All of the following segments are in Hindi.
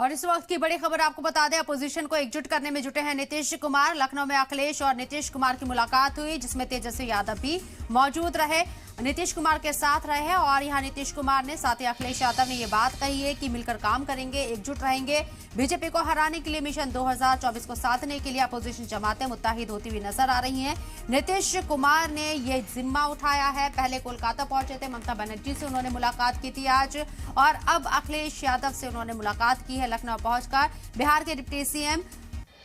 और इस वक्त की बड़ी खबर आपको बता दें, अपोजिशन को एकजुट करने में जुटे हैं नीतीश कुमार। लखनऊ में अखिलेश और नीतीश कुमार की मुलाकात हुई, जिसमें तेजस्वी यादव भी मौजूद रहे, नीतीश कुमार के साथ रहे। और यहां नीतीश कुमार ने साथ ही अखिलेश यादव ने ये बात कही है कि मिलकर काम करेंगे, एकजुट रहेंगे। बीजेपी को हराने के लिए मिशन 2024 को साधने के लिए अपोजिशन जमातें मुत्तहिद होती हुई नजर आ रही हैं। नीतीश कुमार ने ये जिम्मा उठाया है। पहले कोलकाता पहुंचे थे, ममता बनर्जी से उन्होंने मुलाकात की थी आज, और अब अखिलेश यादव से उन्होंने मुलाकात की है लखनऊ पहुंचकर। बिहार के डिप्टी सीएम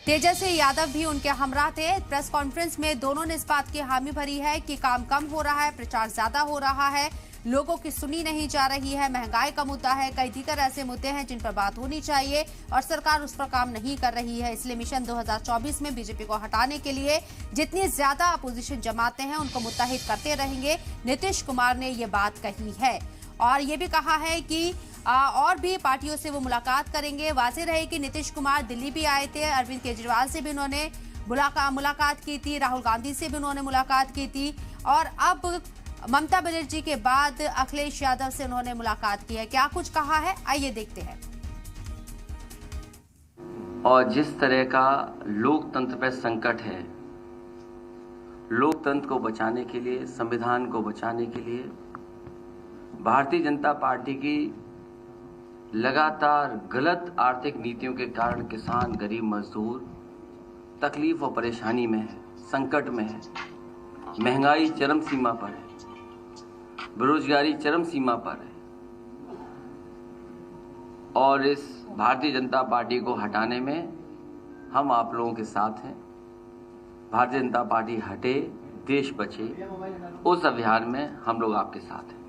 तेजस्वी यादव भी उनके हमरा थे। प्रेस कॉन्फ्रेंस में दोनों ने इस बात की हामी भरी है कि काम कम हो रहा है, प्रचार ज्यादा हो रहा है, लोगों की सुनी नहीं जा रही है, महंगाई का मुद्दा है, कई दीगर ऐसे मुद्दे हैं जिन पर बात होनी चाहिए और सरकार उस पर काम नहीं कर रही है। इसलिए मिशन 2024 में बीजेपी को हटाने के लिए जितनी ज्यादा अपोजिशन जमाते हैं उनको मुत्तहिद करते रहेंगे। नीतीश कुमार ने ये बात कही है और ये भी कहा है कि और भी पार्टियों से वो मुलाकात करेंगे। वाज़ेह रहे कि नीतीश कुमार दिल्ली भी आए थे, अरविंद केजरीवाल से भी उन्होंने मुलाकात की थी, राहुल गांधी से भी उन्होंने मुलाकात की थी, और अब ममता बनर्जी के बाद अखिलेश यादव से उन्होंने मुलाकात की है। क्या कुछ कहा है, आइए देखते हैं। और जिस तरह का लोकतंत्र पर संकट है, लोकतंत्र को बचाने के लिए, संविधान को बचाने के लिए भारतीय जनता पार्टी की लगातार गलत आर्थिक नीतियों के कारण किसान, गरीब मजदूर तकलीफ और परेशानी में है, संकट में है। महंगाई चरम सीमा पर है, बेरोजगारी चरम सीमा पर है, और इस भारतीय जनता पार्टी को हटाने में हम आप लोगों के साथ हैं। भारतीय जनता पार्टी हटे, देश बचे, उस अभियान में हम लोग आपके साथ हैं।